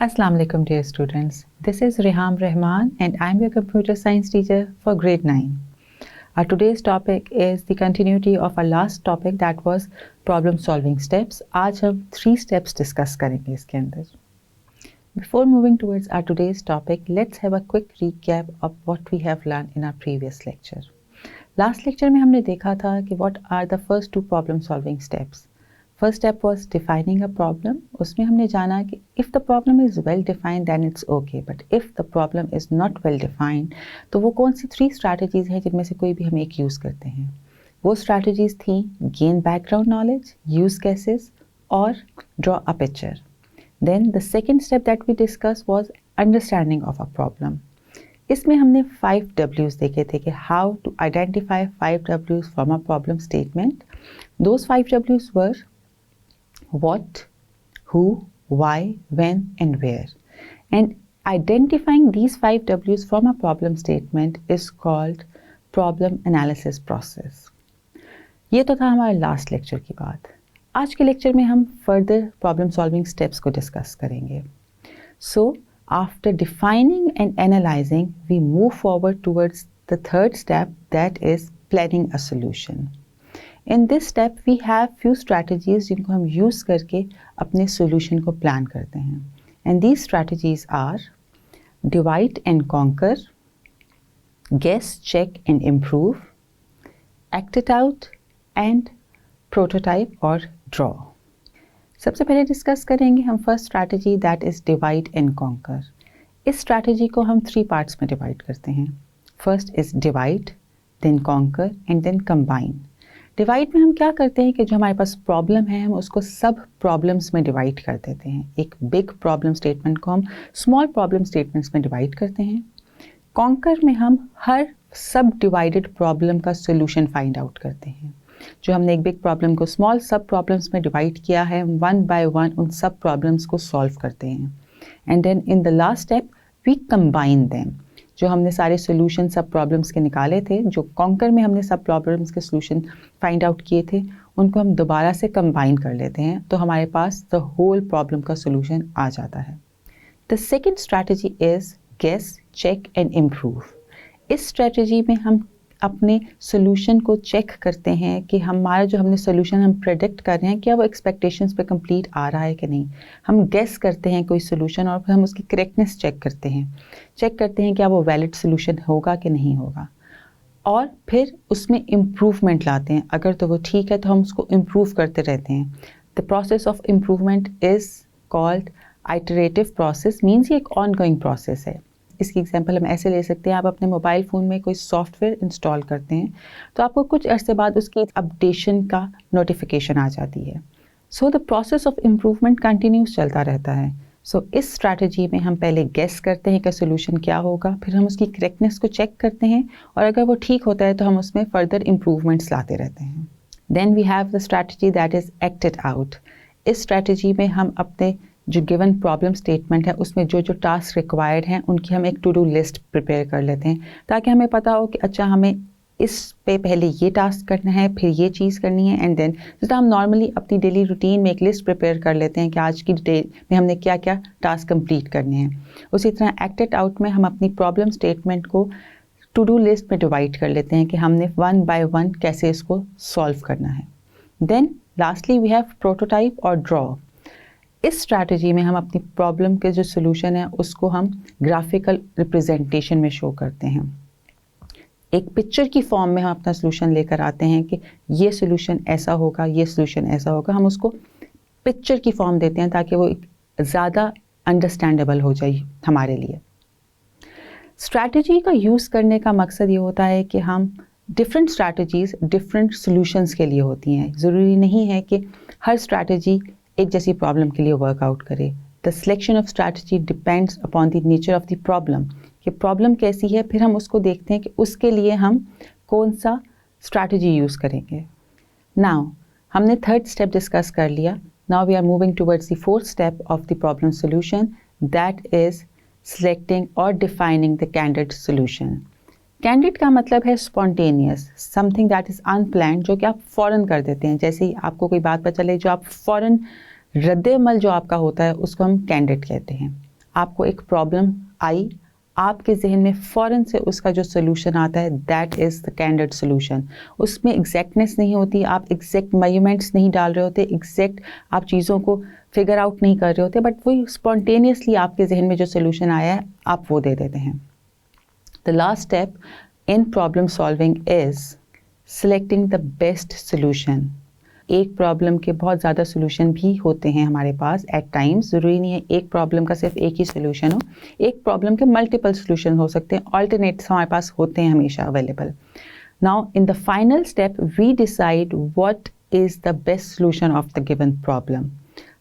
Assalamu alaikum dear students. This is Reham Rahman and I'm your computer science teacher for grade 9. Our today's topic is the continuity of our last topic that was problem solving steps. आज हम 3 steps discuss करेंगे इसके अंदर. Before moving towards our today's topic, let's have a quick recap of what we have learned in our previous lecture. Last lecture में हमने देखा था कि what are the first 2 problem solving steps. First step was defining a problem. उसमें हमने जाना कि if the problem is well defined then it's okay, but if the problem is not well defined तो वो कौन सी 3 strategies हैं जिनमें से कोई भी हम एक यूज़ करते हैं. वो strategies थी gain background knowledge, use cases और draw a picture. Then the second step that we discussed was understanding of a problem. इसमें हमने 5 W's देखे थे कि how to identify 5 W's from a problem statement. Those 5 W's were what, who, why, when and where. And identifying these 5 W's from a problem statement is called problem analysis process. ये तो था हमारा last lecture की बात. आज के lecture में हम फर्दर प्रॉब्लम सॉल्विंग स्टेप्स को डिस्कस करेंगे. So after defining and analyzing, we move forward towards the third step, that is planning a solution. In this step we have few strategies जिनको हम यूज़ करके अपने solution को plan करते हैं. And these strategies are divide and conquer, guess, check and improve, act it out and prototype or draw. सबसे पहले discuss करेंगे हम first strategy that is divide and conquer. इस स्ट्रैटेजी को हम 3 पार्ट्स में डिवाइड करते हैं. First is divide, then conquer and then combine. Divide में हम क्या करते हैं कि जो हमारे पास प्रॉब्लम है हम उसको सब प्रॉब्लम्स में डिवाइड कर देते हैं. एक बिग प्रॉब्लम स्टेटमेंट को हम स्मॉल प्रॉब्लम स्टेटमेंट्स में डिवाइड करते हैं. कॉन्कर में हम हर सब डिवाइडेड प्रॉब्लम का सोल्यूशन फाइंड आउट करते हैं. जो हमने एक बिग प्रॉब्लम को स्मॉल सब प्रॉब्लम्स में डिवाइड किया है, वन बाय वन उन सब प्रॉब्लम्स को सॉल्व करते हैं. And then in the last step we combine them. जो हमने सारे सोल्यूशन सब प्रॉब्लम्स के निकाले थे, जो कॉन्कर में हमने सब प्रॉब्लम्स के सोल्यूशन फाइंड आउट किए थे, उनको हम दोबारा से कंबाइन कर लेते हैं तो हमारे पास द होल प्रॉब्लम का सोल्यूशन आ जाता है. The second strategy is guess, check and improve. इस स्ट्रैटेजी में हम अपने सोल्यूशन को चेक करते हैं कि हमारा जो हमने सोल्यूशन हम प्रेडिक्ट कर रहे हैं क्या वो एक्सपेक्टेशंस पे कंप्लीट आ रहा है कि नहीं. हम गेस करते हैं कोई सोल्यूशन और फिर हम उसकी करेक्टनेस चेक करते हैं क्या वो वैलिड सोल्यूशन होगा कि नहीं होगा, और फिर उसमें इम्प्रूवमेंट लाते हैं. अगर तो वो ठीक है तो हम उसको इम्प्रूव करते रहते हैं. The process of improvement is called iterative process. Means ये एक ऑन गोइंग प्रोसेस है. इसकी एग्जांपल हम ऐसे ले सकते हैं, आप अपने मोबाइल फ़ोन में कोई सॉफ्टवेयर इंस्टॉल करते हैं तो आपको कुछ अर्से बाद उसकी अपडेशन का नोटिफिकेशन आ जाती है. So the process of improvement continuous चलता रहता है. सो इस स्ट्रैटेजी में हम पहले गेस करते हैं कि सोल्यूशन क्या होगा, फिर हम उसकी करेक्टनेस को चेक करते हैं और अगर वो ठीक होता है तो हम उसमें फर्दर इम्प्रूवमेंट्स लाते रहते हैं. Then we have the strategy that is act it out. इस स्ट्रैटेजी में हम अपने जो गिवन प्रॉब्लम स्टेटमेंट है उसमें जो जो टास्क रिक्वायर्ड हैं उनकी हम एक टू डू लिस्ट प्रिपेयर कर लेते हैं ताकि हमें पता हो कि अच्छा हमें इस पे पहले ये टास्क करना है, फिर ये चीज़ करनी है. एंड देन जितना हम नॉर्मली अपनी डेली रूटीन में एक लिस्ट प्रिपेयर कर लेते हैं कि आज की डे में हमने क्या क्या टास्क कंप्लीट करने हैं, उसी तरह एक्ट इट आउट में हम अपनी प्रॉब्लम स्टेटमेंट को टू डू लिस्ट में डिवाइड कर लेते हैं कि हमने वन बाय वन कैसे इसको सॉल्व करना है. Then lastly we have prototype और ड्रॉ. इस स्ट्रैटेजी में हम अपनी प्रॉब्लम के जो सोल्यूशन है उसको हम ग्राफिकल रिप्रेजेंटेशन में शो करते हैं. एक पिक्चर की फॉर्म में हम अपना सोल्यूशन लेकर आते हैं कि ये सोल्यूशन ऐसा होगा, ये सोल्यूशन ऐसा होगा. हम उसको पिक्चर की फॉर्म देते हैं ताकि वो ज़्यादा अंडरस्टैंडेबल हो जाए हमारे लिए. स्ट्रैटेजी का यूज़ करने का मकसद ये होता है कि हम डिफरेंट स्ट्रैटेजीज़ डिफरेंट सोल्यूशंस के लिए होती हैं. ज़रूरी नहीं है कि हर स्ट्रैटेजी एक जैसी प्रॉब्लम के लिए वर्कआउट करे. The selection of strategy depends upon the nature of the problem. कि प्रॉब्लम कैसी है, फिर हम उसको देखते हैं कि उसके लिए हम कौन सा स्ट्रैटेजी यूज़ करेंगे. नाउ हमने थर्ड स्टेप डिस्कस कर लिया. Now we are moving towards the fourth step of the problem solution, that is selecting और defining the candidate solution. Candid का मतलब है spontaneous, something that is unplanned, जो कि आप फ़ौरन कर देते हैं. जैसे ही आपको कोई बात पता चले जो आप फ़ौरन रद्द-ए-अमल जो आपका होता है उसको हम कैंडिड कहते हैं. आपको एक प्रॉब्लम आई, आपके जहन में फ़ौरन से उसका जो सोल्यूशन आता है, that is the candid solution. उसमें एग्जैक्टनेस नहीं होती, आप एग्जैक्ट मेजरमेंट्स नहीं डाल रहे होते, एग्जैक्ट आप चीज़ों को फिगर आउट नहीं कर रहे होते, बट वही स्पॉन्टेनियसली आपके जहन में जो सोल्यूशन आया है आप वो दे देते हैं। The last step in problem solving is selecting the best solution. एक प्रॉब्लम के बहुत ज़्यादा सोल्यूशन भी होते हैं हमारे पास एट टाइम्स, ज़रूरी नहीं है एक प्रॉब्लम का सिर्फ एक ही सोल्यूशन हो, एक प्रॉब्लम के मल्टीपल सोल्यूशन हो सकते हैं, ऑल्टरनेट्स हमारे पास होते हैं हमेशा available. Now in the final step we decide what is the best solution of the given problem.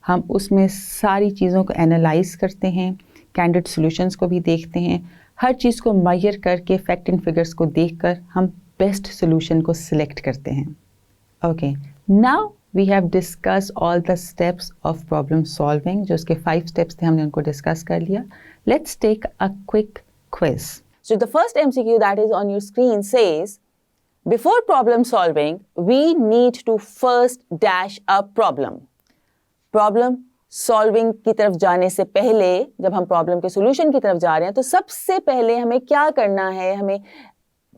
हम उसमें सारी चीज़ों को एनालाइज करते हैं, कैंडिड सोल्यूशंस को भी देखते हैं, हर चीज़ को मेजर करके फैक्ट एंड फिगर्स को देखकर हम बेस्ट सोल्यूशन को सिलेक्ट करते हैं। Okay, now we have discussed all the steps of problem solving. जो उसके 5 steps थे हमने उनको discuss कर लिया. Let's take a quick quiz. So the first MCQ that is on your screen says, before problem solving, we need to first dash a problem. Problem solving की तरफ जाने से पहले, जब हम problem के solution की तरफ जा रहे हैं, तो सबसे पहले हमें क्या करना है, हमें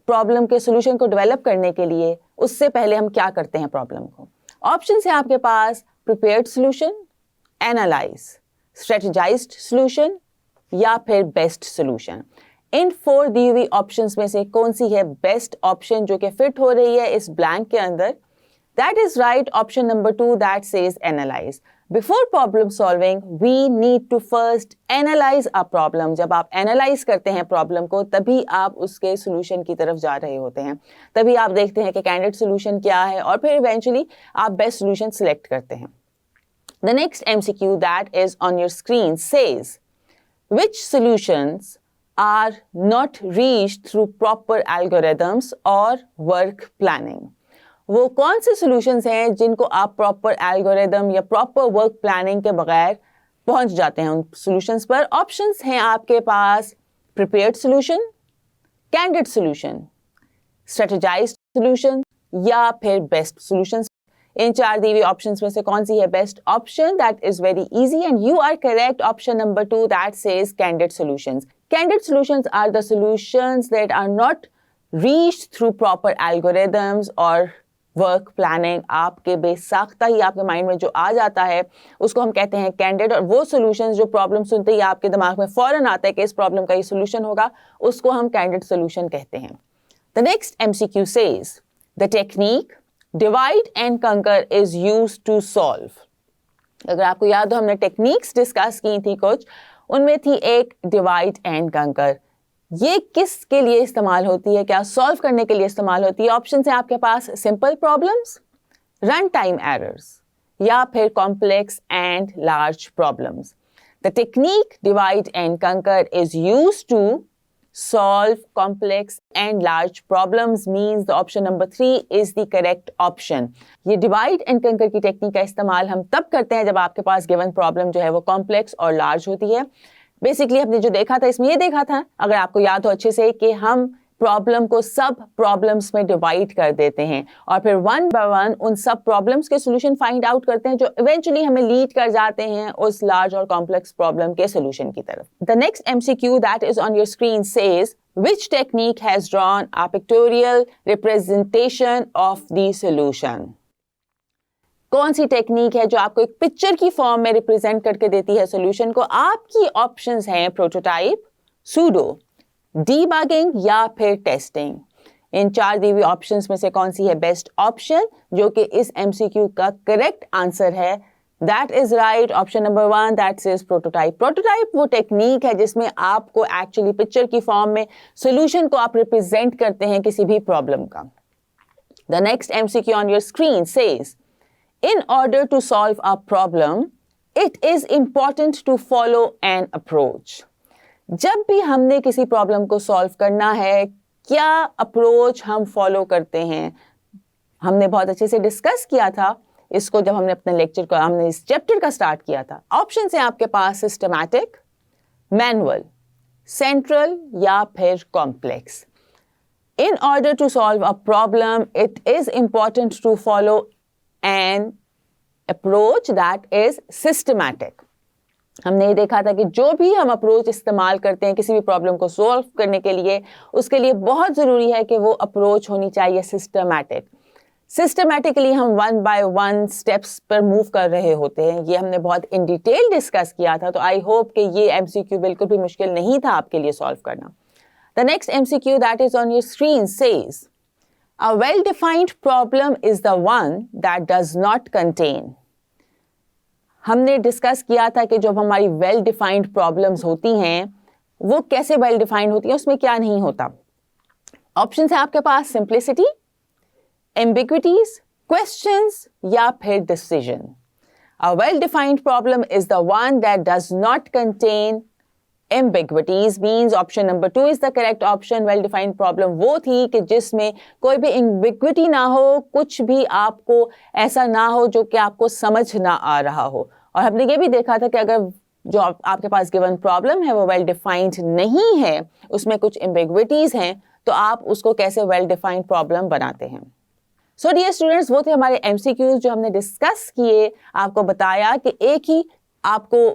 प्रॉब्लम के सोल्यूशन को डेवलप करने के लिए उससे पहले हम क्या करते हैं प्रॉब्लम को। ऑप्शन है आपके पास prepared solution, analyse, strategised solution या फिर बेस्ट सोल्यूशन। इन 4 दी हुई ऑप्शंस में से कौन सी है बेस्ट ऑप्शन जो कि फिट हो रही है इस ब्लैंक के अंदर? That is right, option number 2 that says analyse. Before problem solving we need to first analyse a problem. जब आप एनालाइज करते हैं प्रॉब्लम को तभी आप उसके सोल्यूशन की तरफ जा रहे होते हैं, तभी आप देखते हैं कि कैंडिडेट सोल्यूशन क्या है और फिर इवेंचुअली आप बेस्ट सोल्यूशन सिलेक्ट करते हैं। The next MCQ that is on your screen says which solutions are not reached through proper algorithms और वर्क प्लानिंग। वो कौन से सॉल्यूशंस हैं जिनको आप प्रॉपर एल्गोरिदम या प्रॉपर वर्क प्लानिंग के बगैर पहुंच जाते हैं उन सॉल्यूशंस पर? ऑप्शंस हैं आपके पास prepared solution, candid solution, strategized solution या फिर बेस्ट सॉल्यूशंस। इन 4 दी हुई ऑप्शंस में से कौन सी है best option? That is very easy and you are correct, option number 2 that says candid solutions. Candid solutions are the solutions that are not reached through proper algorithms और work planning. आपके बेसाख्ता ही आपके mind में जो आ जाता है उसको हम कहते हैं कैंडिड, और वो सॉल्यूशंस जो प्रॉब्लम सुनते ही आपके दिमाग में फौरन आता है कि इस प्रॉब्लम का ये सॉल्यूशन होगा, उसको हम कैंडिड सॉल्यूशन कहते हैं। The next MCQ says the technique divide and conquer is used to solve. अगर आपको याद हो हमने टेक्निक्स डिस्कस की थी कुछ, उनमें थी एक डिवाइड एंड कंकर। ये किसके लिए इस्तेमाल होती है, क्या सॉल्व करने के लिए इस्तेमाल होती है? ऑप्शन है आपके पास simple problems, run time errors या फिर complex and large problems. The technique divide and conquer is used to solve complex and large problems means the option number 3 is the correct option. ये divide and conquer की technique का इस्तेमाल हम तब करते हैं जब आपके पास गिवन प्रॉब्लम जो है वो कॉम्प्लेक्स और लार्ज होती है। बेसिकली हमने जो देखा था इसमें ये देखा था, अगर आपको याद हो अच्छे से, कि हम प्रॉब्लम को सब प्रॉब्लम्स में डिवाइड कर देते हैं और फिर 1 बाय 1 उन सब प्रॉब्लम्स के सॉल्यूशन फाइंड आउट करते हैं जो इवेंचुअली हमें लीड कर जाते हैं उस लार्ज और कॉम्प्लेक्स प्रॉब्लम के सॉल्यूशन की तरफ। The next MCQ that is on your screen says which technique has drawn a pictorial representation of the solution. कौन सी टेक्निक है जो आपको एक पिक्चर की फॉर्म में रिप्रेजेंट करके देती है सॉल्यूशन को? आपकी ऑप्शंस हैं प्रोटोटाइप, सूडो, डीबगिंग या फिर टेस्टिंग। इन 4 दी हुई ऑप्शंस में से कौन सी है बेस्ट ऑप्शन जो कि इस MCQ का करेक्ट आंसर है? That is right, option number 1 that says prototype. Prototype वो टेक्निक है जिसमें आपको एक्चुअली पिक्चर की फॉर्म में सॉल्यूशन को आप रिप्रेजेंट करते हैं किसी भी प्रॉब्लम का। The next MCQ on your screen says in order to solve a problem, it is important to follow an approach. जब भी हमने किसी प्रॉब्लम को सॉल्व करना है, क्या अप्रोच हम फॉलो करते हैं? हमने बहुत अच्छे से डिस्कस किया था इसको जब हमने अपने लेक्चर को, हमने इस चैप्टर का स्टार्ट किया था। ऑप्शन है आपके पास सिस्टमैटिक, मैनुअल, सेंट्रल या फिर complex. In order to solve a problem, it is important to follow an approach that is systematic. हमने ये देखा था कि जो भी हम अप्रोच इस्तेमाल करते हैं किसी भी प्रॉब्लम को सॉल्व करने के लिए, उसके लिए बहुत ज़रूरी है कि वो अप्रोच होनी चाहिए सिस्टमैटिक। सिस्टमैटिकली हम 1 बाय 1 स्टेप्स पर मूव कर रहे होते हैं। ये हमने बहुत इन डिटेल डिस्कस किया था, तो आई होप कि ये MCQ बिल्कुल भी मुश्किल नहीं था आपके लिए सॉल्व करना। The next MCQ that is on your screen says, a well defined problem is the one that does not contain. हमने डिस्कस किया था कि जब हमारी वेल डिफाइंड प्रॉब्लम्स होती हैं वो कैसे वेल डिफाइंड होती हैं, उसमें क्या नहीं होता। ऑप्शंस है आपके पास सिंप्लिसिटी, एम्बिग्विटीज, क्वेश्चंस या फिर decision. A well defined problem is the one that does not contain ambiguities, means option number 2 is the correct option। well defined problem वो थी कि जिसमें कोई भी ambiguity ना हो, कुछ भी आपको ऐसा ना हो जो कि आपको समझ ना आ रहा हो। और हमने ये भी देखा था कि अगर जो आपके पास गिवन प्रॉब्लम है वो वेल डिफाइंड नहीं है, उसमें कुछ ambiguities हैं, तो आप उसको कैसे वेल डिफाइंड प्रॉब्लम बनाते हैं। सो डियर स्टूडेंट्स, वो थे हमारे MCQs जो हमने डिस्कस किए। आपको बताया कि एक ही आपको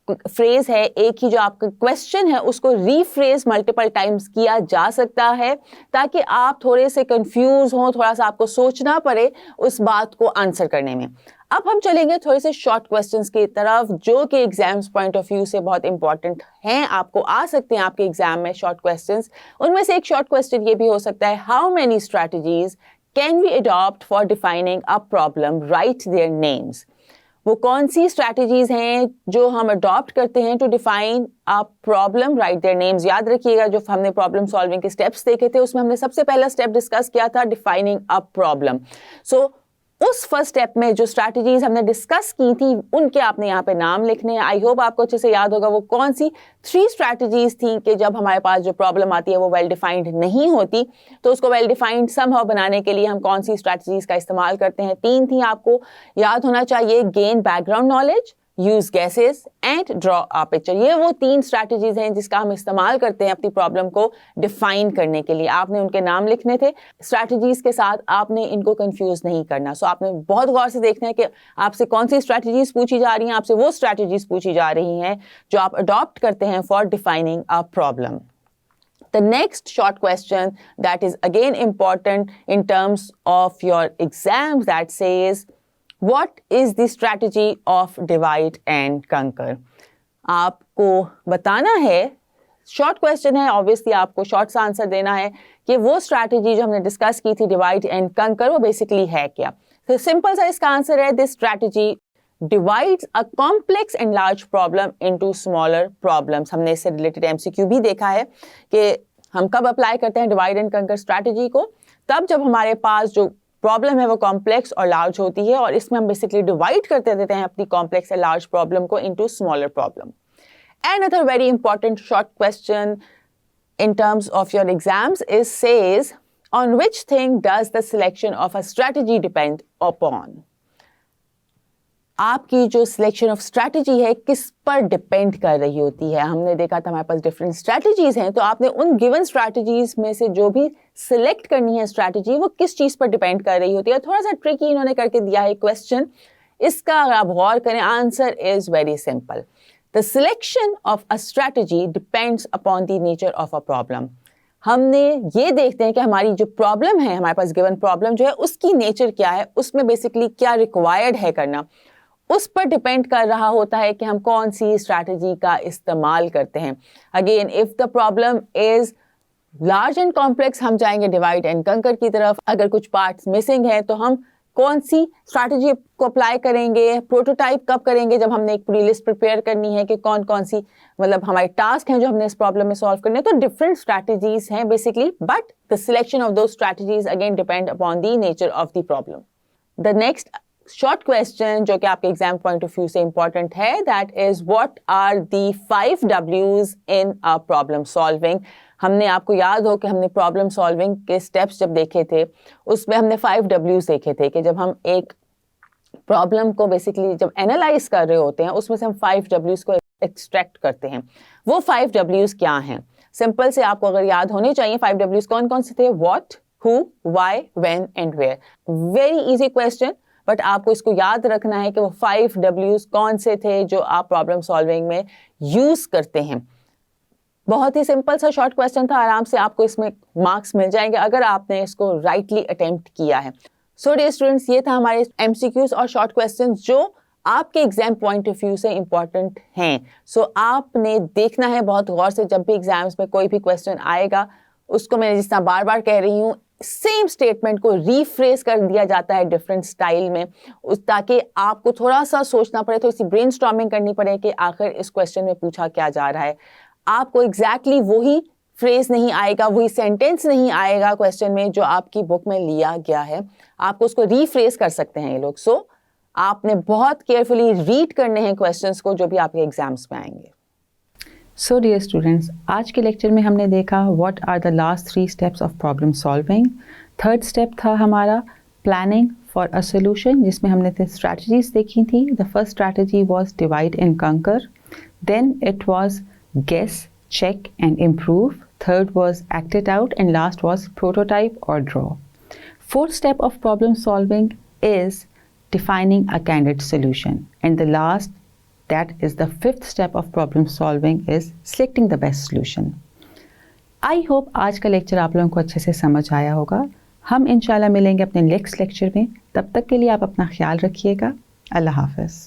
फ्रेज है, एक ही जो आपका क्वेश्चन है उसको रीफ्रेज मल्टीपल टाइम्स किया जा सकता है ताकि आप थोड़े से कंफ्यूज हों, थोड़ा सा आपको सोचना पड़े उस बात को आंसर करने में। अब हम चलेंगे थोड़े से शॉर्ट क्वेश्चंस की तरफ जो कि एग्जाम्स पॉइंट ऑफ व्यू से बहुत इंपॉर्टेंट हैं, आपको आ सकते हैं आपके एग्जाम में शॉर्ट क्वेश्चंस। उनमें से एक शॉर्ट क्वेश्चन ये भी हो सकता है, how many strategies can we adopt for defining a problem, write their names. वो कौन सी स्ट्रैटेजीज हैं जो हम अडॉप्ट करते हैं to define a problem, write their names. याद रखिएगा जो हमने प्रॉब्लम सॉल्विंग के स्टेप्स देखे थे उसमें हमने सबसे पहला स्टेप डिस्कस किया था डिफाइनिंग अ प्रॉब्लम। सो उस फर्स्ट स्टेप में जो स्ट्रैटेजीज हमने डिस्कस की थी उनके आपने यहाँ पे नाम लिखने हैं। आई होप आपको अच्छे से याद होगा वो कौन सी 3 स्ट्रैटेजीज थी कि जब हमारे पास जो प्रॉब्लम आती है वो वेल डिफाइंड नहीं होती, तो उसको वेल डिफाइंड समहाउ बनाने के लिए हम कौन सी स्ट्रैटेजीज का इस्तेमाल करते हैं। 3 थी, आपको याद होना चाहिए, gain background knowledge, use gases and draw a picture. ये वो 3 स्ट्रैटेजीज हैं जिसका हम इस्तेमाल करते हैं अपनी प्रॉब्लम को डिफाइन करने के लिए। आपने उनके नाम लिखने थे, स्ट्रैटेजीज के साथ आपने इनको कंफ्यूज नहीं करना। सो आपने बहुत गौर से देखना है कि आपसे कौन सी स्ट्रैटेजीज पूछी जा रही हैं, आपसे वो स्ट्रैटेजीज पूछी जा रही हैं जो आप अडॉप्ट करते हैं for defining a problem. The next short question that is again important in terms of your exams that says, what is the strategy of divide and conquer? आपको बताना है, शॉर्ट क्वेश्चन है, ऑब्वियसली आपको short सा answer देना है कि वो स्ट्रैटेजी जो हमने डिस्कस की थी डिवाइड एंड कंकर वो बेसिकली है क्या। तो सिंपल सा इसका आंसर है, this strategy divides a complex and large problem into smaller problems। हमने इससे रिलेटेड MCQ भी देखा है कि हम कब अप्लाई करते हैं डिवाइड एंड कंकर स्ट्रैटेजी को, तब जब हमारे पास जो प्रॉब्लम है वो कॉम्प्लेक्स और लार्ज होती है और इसमें हम बेसिकली डिवाइड करते देते हैं अपनी कॉम्प्लेक्स और लार्ज प्रॉब्लम को into smaller problem. Another very important short question in terms of your exams is says, on which thing does the selection of a strategy depend upon? आपकी जो selection of strategy है किस पर depend कर रही होती है। हमने देखा था हमारे पास डिफरेंट स्ट्रैटेजीज हैं, तो आपने उन गिवन स्ट्रैटेजीज में से जो भी सिलेक्ट करनी है स्ट्रैटेजी वो किस चीज़ पर डिपेंड कर रही होती है। थोड़ा सा ट्रिकी इन्होंने करके दिया है क्वेश्चन, इसका अगर आप गौर करें answer is very simple. The selection of a strategy depends upon the nature of a problem. हमने ये देखते हैं कि हमारी जो प्रॉब्लम है, हमारे पास गिवन प्रॉब्लम जो है उसकी नेचर क्या है, उसमें बेसिकली क्या रिक्वायर्ड है करना, उस पर डिपेंड कर रहा होता है कि हम कौन सी स्ट्रैटेजी का इस्तेमाल करते हैं। Again if the problem is large and complex हम जाएंगे डिवाइड एंड कंकर की तरफ। अगर कुछ पार्ट्स मिसिंग है तो हम कौन सी स्ट्रैटेजी को अप्लाई करेंगे, प्रोटोटाइप कब करेंगे, जब हमने एक पूरी लिस्ट प्रिपेयर करनी है कि कौन कौन सी मतलब हमारे टास्क हैं जो हमने इस प्रॉब्लम में सॉल्व करने हैं। तो डिफरेंट स्ट्रैटेजीज हैं basically, but the selection of the strategies again depend upon the nature of the problem. The next short question जो कि आपके एग्जाम पॉइंट ऑफ व्यू से इंपॉर्टेंट है, that is what are the 5 W's in a problem solving. हमने आपको याद हो कि हमने प्रॉब्लम सॉल्विंग के स्टेप्स जब देखे थे उसमें हमने 5 W's देखे थे कि जब हम एक प्रॉब्लम को बेसिकली जब एनालाइज कर रहे होते हैं उसमें से हम 5 W's को एक्सट्रैक्ट करते हैं। वो 5 W's क्या हैं? सिंपल से आपको अगर याद होने चाहिए 5 W's कौन कौन से थे, what, who, why, when and where. Very easy question, but आपको इसको याद रखना है कि वो 5 W's कौन से थे जो आप प्रॉब्लम सॉल्विंग में यूज करते हैं। बहुत ही सिंपल सा शॉर्ट क्वेश्चन था, आराम से आपको इसमें मार्क्स मिल जाएंगे अगर आपने इसको राइटली अटेम्प्ट किया है। सो डियर स्टूडेंट्स, ये था हमारे MCQs और शॉर्ट क्वेश्चंस जो आपके एग्जाम पॉइंट ऑफ व्यू से इंपॉर्टेंट हैं। सो आपने देखना है बहुत गौर से, जब भी एग्जाम्स में कोई भी क्वेश्चन आएगा उसको मैं जिस तरह बार बार कह रही हूँ, सेम स्टेटमेंट को रीफ्रेज कर दिया जाता है डिफरेंट स्टाइल में, ताकि आपको थोड़ा सा सोचना पड़े, थोड़ी सी ब्रेनस्टॉर्मिंग करनी पड़े कि आखिर इस क्वेश्चन में पूछा क्या जा रहा है। आपको एग्जैक्टली वही फ्रेज नहीं आएगा, वही सेंटेंस नहीं आएगा क्वेश्चन में जो आपकी बुक में लिया गया है, आपको उसको रीफ्रेज कर सकते हैं ये लोग। सो आपने बहुत केयरफुली रीड करने हैं क्वेश्चंस को जो भी आपके एग्जाम्स में आएंगे। सो डियर स्टूडेंट्स, आज के लेक्चर में हमने देखा what are the last 3 steps of problem solving. Third step था हमारा प्लानिंग फॉर अ सोल्यूशन, जिसमें हमने स्ट्रैटेजीज देखी थी। The first strategy was divide and conquer, then it was guess, check and improve. Third was act it out, and last was prototype or draw. Fourth step of problem solving is defining a candidate solution, and the last, that is the fifth step of problem solving, is selecting the best solution. I hope आज का lecture आप लोगों को अच्छे से समझ आया होगा। हम इंशाल्लाह मिलेंगे अपने नेक्स्ट लेक्चर में। तब तक के लिए आप अपना ख्याल रखिएगा। अल्लाह हाफ़िज़।